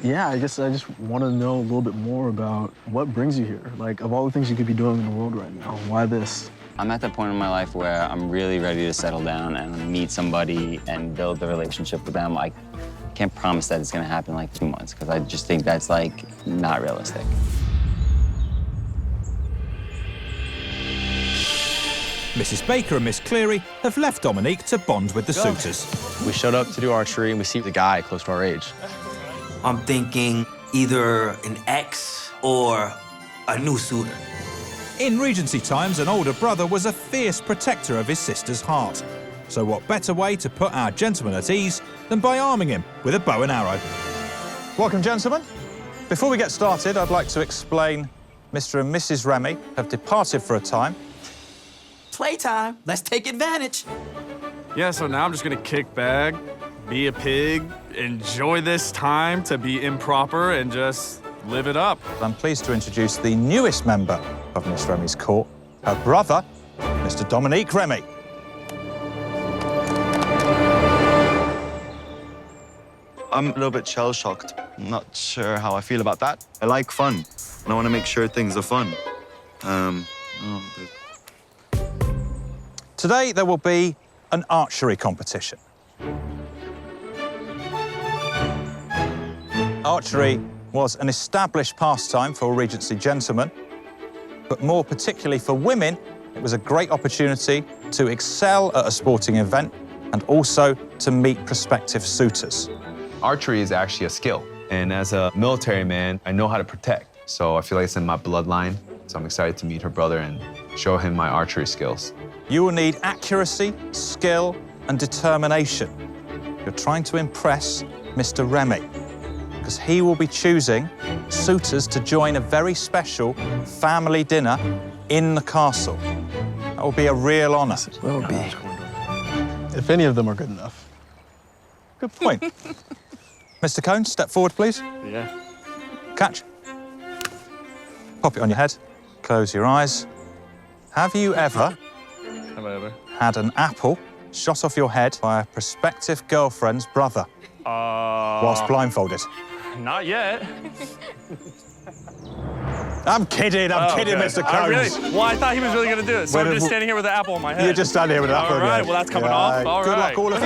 Yeah, I guess I just want to know a little bit more about what brings you here. Like, of all the things you could be doing in the world right now, why this? I'm at the point in my life where I'm really ready to settle down and meet somebody and build a relationship with them. I can't promise that it's gonna happen in like 2 months, because I just think that's like not realistic. Mrs. Baker and Miss Cleary have left Dominique to bond with the suitors. We showed up to do archery and we see the guy close to our age. I'm thinking either an ex or a new suitor. In Regency times, an older brother was a fierce protector of his sister's heart. So what better way to put our gentleman at ease than by arming him with a bow and arrow? Welcome, gentlemen. Before we get started, I'd like to explain Mr. and Mrs. Rémy have departed for a time. Playtime. Let's take advantage. Yeah, so now I'm just gonna kick back, be a pig, enjoy this time to be improper, and just live it up. I'm pleased to introduce the newest member of Miss Rémy's court, her brother, Mr. Dominique Rémy. I'm a little bit shell-shocked. I'm not sure how I feel about that. I like fun, and I want to make sure things are fun. Today, there will be an archery competition. Archery was an established pastime for Regency gentlemen, but more particularly for women, it was a great opportunity to excel at a sporting event and also to meet prospective suitors. Archery is actually a skill, and as a military man, I know how to protect. So I feel like it's in my bloodline, so I'm excited to meet her brother and show him my archery skills. You will need accuracy, skill, and determination. You're trying to impress Mr. Rémy, because he will be choosing suitors to join a very special family dinner in the castle. That will be a real honor. Will be. If any of them are good enough. Good point. Mr. Cone, step forward, please. Yeah. Catch. Pop it on your head. Close your eyes. Have you ever had an apple shot off your head by a prospective girlfriend's brother whilst blindfolded? Not yet. I'm kidding, Mr. Cone. Really? Well, I thought he was really gonna do it, so I'm just standing here with an apple on my head. You're just standing here with an apple on your head. All right, well, that's coming off. All Good right. luck, all of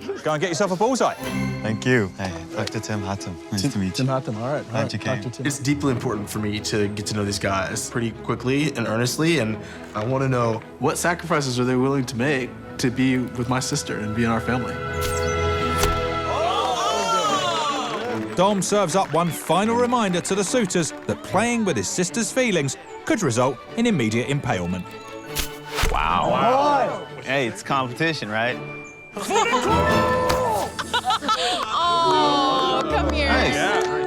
you. Go and get yourself a bullseye. Thank you. Hey, Dr. Tim Hattem. Nice to meet you. Tim Hattem, all right. Glad you came. It's deeply important for me to get to know these guys pretty quickly and earnestly, and I want to know what sacrifices are they willing to make to be with my sister and be in our family. Dom serves up one final reminder to the suitors that playing with his sister's feelings could result in immediate impalement. Wow. Hey, it's competition, right? Oh, come here.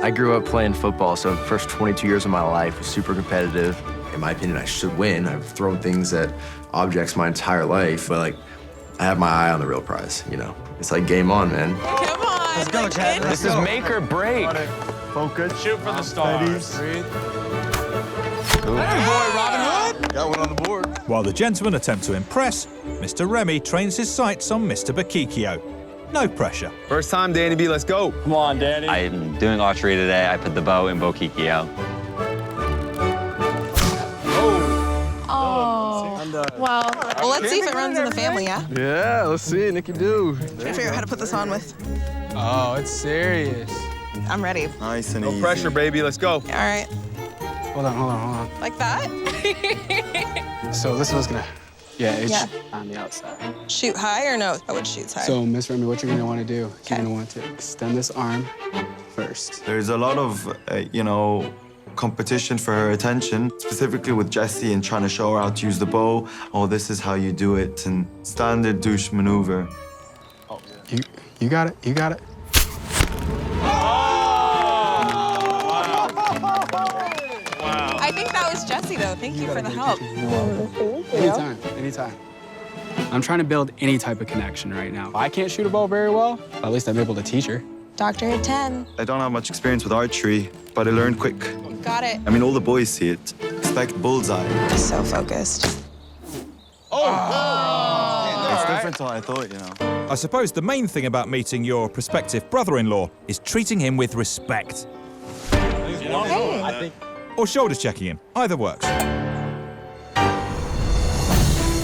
I grew up playing football, so the first 22 years of my life was super competitive. In my opinion, I should win. I've thrown things at objects my entire life, but like, I have my eye on the real prize, you know? It's like game on, man. Come on. Let's go, Chad. This is make or break. Focus. Shoot for the stars. Breathe. Hey, boy, Robin Hood. Got one on the board. While the gentlemen attempt to impress, Mr. Rémy trains his sights on Mr. Bakikio. No pressure. First time, Danny B, let's go. Come on, Danny. I'm doing archery today. I put the bow in Bokikio. Well, let's see if it runs in the family, yeah? Yeah, let's see, Nicky do. Trying to figure out how to put this on with. Oh, it's serious. I'm ready. Nice and No easy. pressure, baby, let's go. All right. Hold on. Like that? So this one's gonna, it's Yeah. on the outside. Shoot high or no? I would shoot high. So, Miss Rémy, what you're gonna want to do, Okay. you're gonna want to extend this arm first. There's a lot of, competition for her attention, specifically with Jessie and trying to show her how to use the bow. Oh, this is how you do it, and standard douche maneuver. Oh, yeah. You got it. I think that was Jesse, though. Thank you for the help. Anytime. I'm trying to build any type of connection right now. I can't shoot a bow very well, but at least I'm able to teach her. Doctor at 10. I don't have much experience with archery, but I learned quick. Got it. I mean, all the boys see it. Expect bullseye. So focused. It's different to what I thought, I suppose the main thing about meeting your prospective brother-in-law is treating him with respect. Hey. or shoulder checking him. Either works.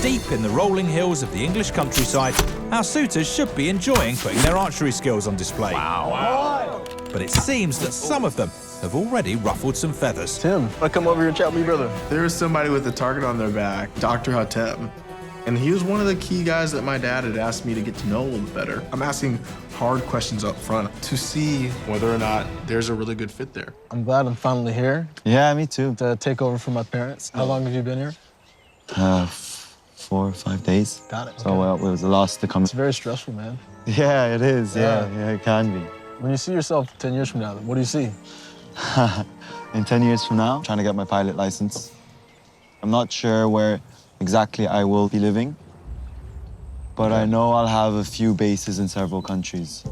Deep in the rolling hills of the English countryside, our suitors should be enjoying putting their archery skills on display. Wow. But it seems that some of them have already ruffled some feathers. Tim, wanna come over here and chat with me, brother? There was somebody with a target on their back, Dr. Hatem. And he was one of the key guys that my dad had asked me to get to know a little better. I'm asking hard questions up front to see whether or not there's a really good fit there. I'm glad I'm finally here Yeah, me too. to take over from my parents. How long have you been here? 4 or 5 days. Got it. So Okay. it was a loss to come. It's very stressful, man. Yeah, it is. Yeah. Yeah, it can be. When you see yourself 10 years from now, what do you see? In 10 years from now, trying to get my pilot license. I'm not sure where exactly I will be living, but I know I'll have a few bases in several countries.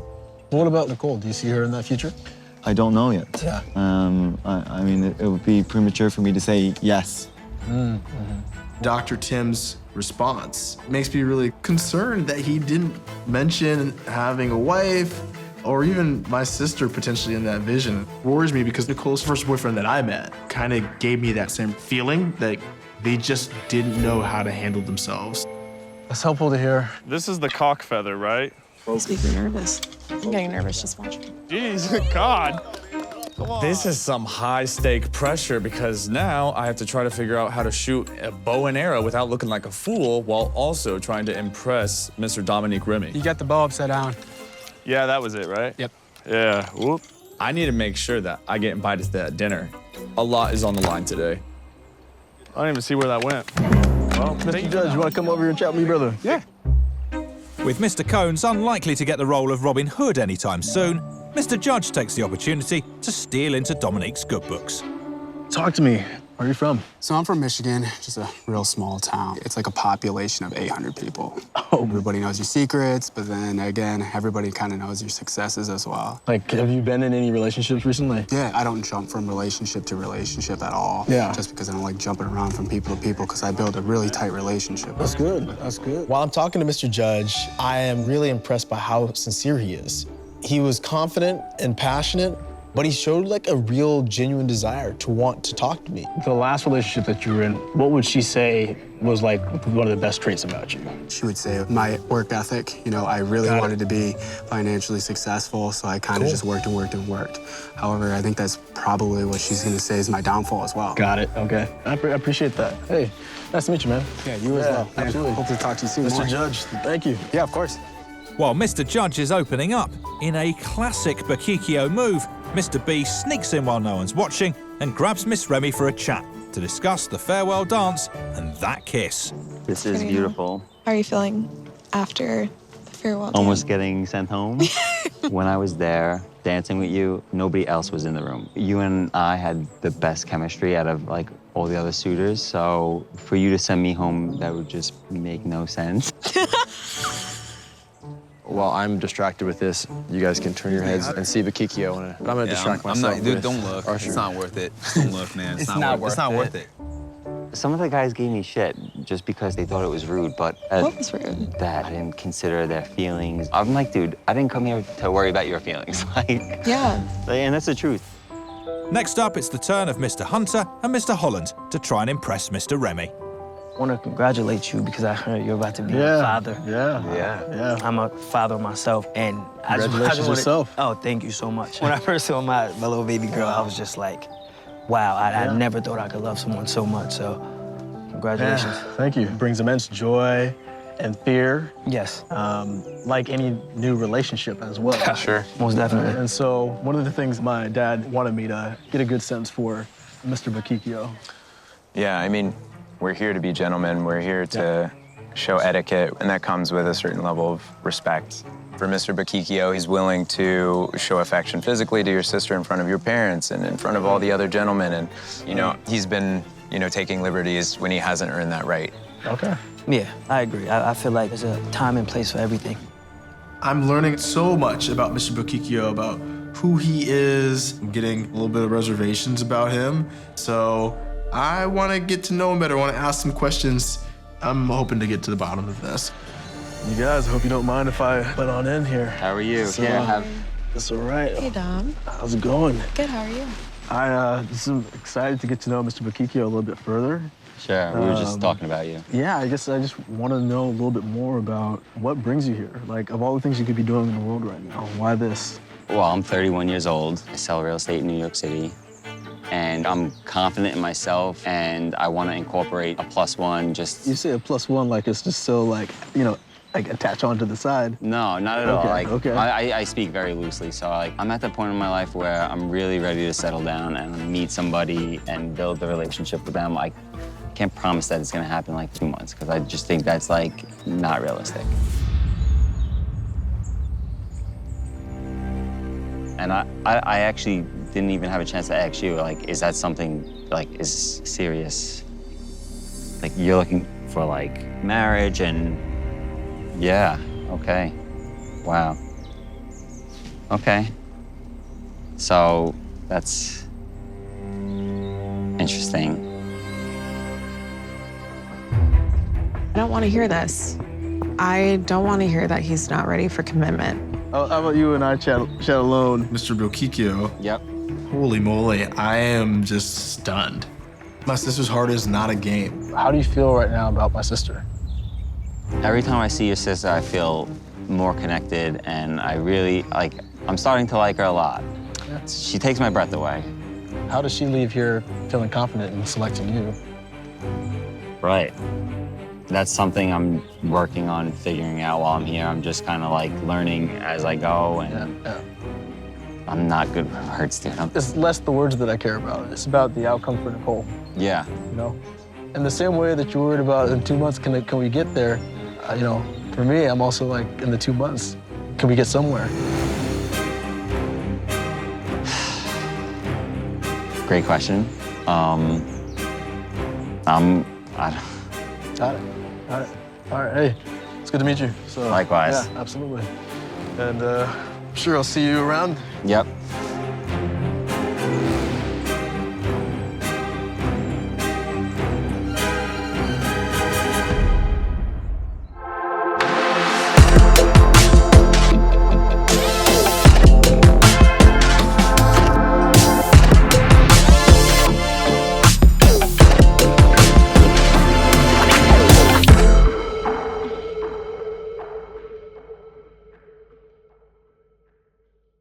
What about Nicole? Do you see her in that future? I don't know yet. Yeah. I mean, it would be premature for me to say yes. Dr. Tim's response makes me really concerned that he didn't mention having a wife or even my sister potentially in that vision. It worries me because Nicole's first boyfriend that I met kind of gave me that same feeling that they just didn't know how to handle themselves. That's helpful to hear. This is the cock feather, right? He's making me nervous. I'm getting nervous just watching. Jeez, God. This is some high-stake pressure because now I have to try to figure out how to shoot a bow and arrow without looking like a fool while also trying to impress Mr. Dominique Rémy. You got the bow upside down. Yeah, that was it, right? Yep. Yeah, whoop. I need to make sure that I get invited to that dinner. A lot is on the line today. I don't even see where that went. Well, Mr. Judge, you want to come over here and chat with me, brother? Yeah. With Mr. Cones unlikely to get the role of Robin Hood anytime soon, Mr. Judge takes the opportunity to steal into Dominique's good books. Talk to me. Where are you from? So I'm from Michigan, just a real small town. It's like a population of 800 people. Oh. Everybody knows your secrets, but then again, everybody kind of knows your successes as well. Like, have you been in any relationships recently? Yeah, I don't jump from relationship to relationship at all. Yeah. Just because I don't like jumping around from people to people because I build a really tight relationship. That's good. That's good. While I'm talking to Mr. Judge, I am really impressed by how sincere he is. He was confident and passionate, but he showed like a real genuine desire to want to talk to me. The last relationship that you were in, what would she say was like one of the best traits about you? She would say my work ethic. You know, I really wanted to be financially successful, so I kind of just worked and worked and worked. However, I think that's probably what she's gonna say is my downfall as well. Got it, okay. I appreciate that. Hey, nice to meet you, man. Yeah, you as well. Absolutely. Hope to talk to you soon. Mr. more. Judge, thank you. Yeah, of course. While Mr. Judge is opening up, in a classic Bakikio move, Mr. B sneaks in while no one's watching and grabs Miss Rémy for a chat to discuss the farewell dance and that kiss. This is beautiful. How are you feeling after the farewell dance? Almost getting sent home. When I was there dancing with you, nobody else was in the room. You and I had the best chemistry out of like all the other suitors. So for you to send me home, that would just make no sense. While I'm distracted with this, you guys can turn your heads and see Bakikio. But I'm gonna distract myself. Dude, don't look. Archery. It's not worth it. Don't look, man. It's not worth it. Some of the guys gave me shit just because they thought it was rude, but What was rude? that I didn't consider their feelings. I'm like, dude, I didn't come here to worry about your feelings. Yeah. And that's the truth. Next up, it's the turn of Mr. Hunter and Mr. Holland to try and impress Mr. Rémy. I want to congratulate you because I heard you're about to be Yeah. a father. Yeah. I'm a father myself, and Congratulations yourself. Oh, thank you so much. When I first saw my little baby girl, I was just like, wow, I never thought I could love someone so much, so congratulations. Yeah, thank you. It brings immense joy and fear, Yes, like any new relationship as well. Sure. most definitely. And so one of the things my dad wanted me to get a good sense for Mr. Bakikio. Yeah, I mean, we're here to be gentlemen. We're here to show etiquette, and that comes with a certain level of respect. For Mr. Bakikio, he's willing to show affection physically to your sister in front of your parents and in front of all the other gentlemen. And, you know, he's been, taking liberties when he hasn't earned that right. Okay. Yeah, I agree. I feel like there's a time and place for everything. I'm learning so much about Mr. Bakikio, about who he is. I'm getting a little bit of reservations about him. So I want to get to know him better. I want to ask some questions. I'm hoping to get to the bottom of this. You guys, I hope you don't mind if I butt on in here. How are you? So, Here, have... It's all right. Hey, Dom. How's it going? Good, how are you? I just am excited to get to know Mr. Bakikio a little bit further. Sure, we were just talking about you. Yeah, I guess I just want to know a little bit more about what brings you here. Like, of all the things you could be doing in the world right now, why this? Well, I'm 31 years old. I sell real estate in New York City. And I'm confident in myself, and I want to incorporate a +1 just... You say a +1 like it's just so, like, you know, like attach onto the side. No, not at all. Like, okay. I speak very loosely, so like I'm at the point in my life where I'm really ready to settle down and meet somebody and build a relationship with them. I can't promise that it's gonna happen in like 2 months, because I just think that's like not realistic. And I actually didn't even have a chance to ask you, like, is that something, like, is serious? Like, you're looking for, like, marriage and, yeah, okay, wow. Okay, so that's interesting. I don't want to hear this. I don't want to hear that he's not ready for commitment. How about you and I chat alone? Mr. Bakikio. Yep. Holy moly, I am just stunned. My sister's heart is not a game. How do you feel right now about my sister? Every time I see your sister, I feel more connected, and I really, like, I'm starting to like her a lot. Yeah. She takes my breath away. How does she leave here feeling confident in selecting you? Right. That's something I'm working on figuring out while I'm here. I'm just kind of like learning as I go, and Yeah. I'm not good with words, dude. It's less the words that I care about. It's about the outcome for Nicole, Yeah. you know? In the same way that you're worried about in 2 months, can we get there? You know, for me, I'm also like, in the 2 months, can we get somewhere? Great question. Got it. All right, hey, it's good to meet you. So, Likewise. Yeah, absolutely. And I'm sure I'll see you around. Yep.